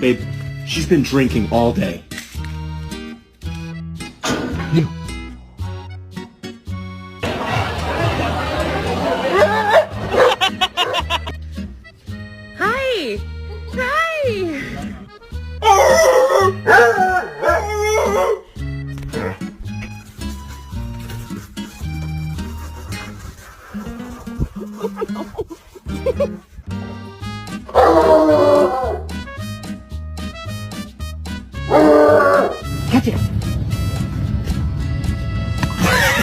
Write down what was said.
Babe, she's been drinking all day. Hi! Hi! Oh no!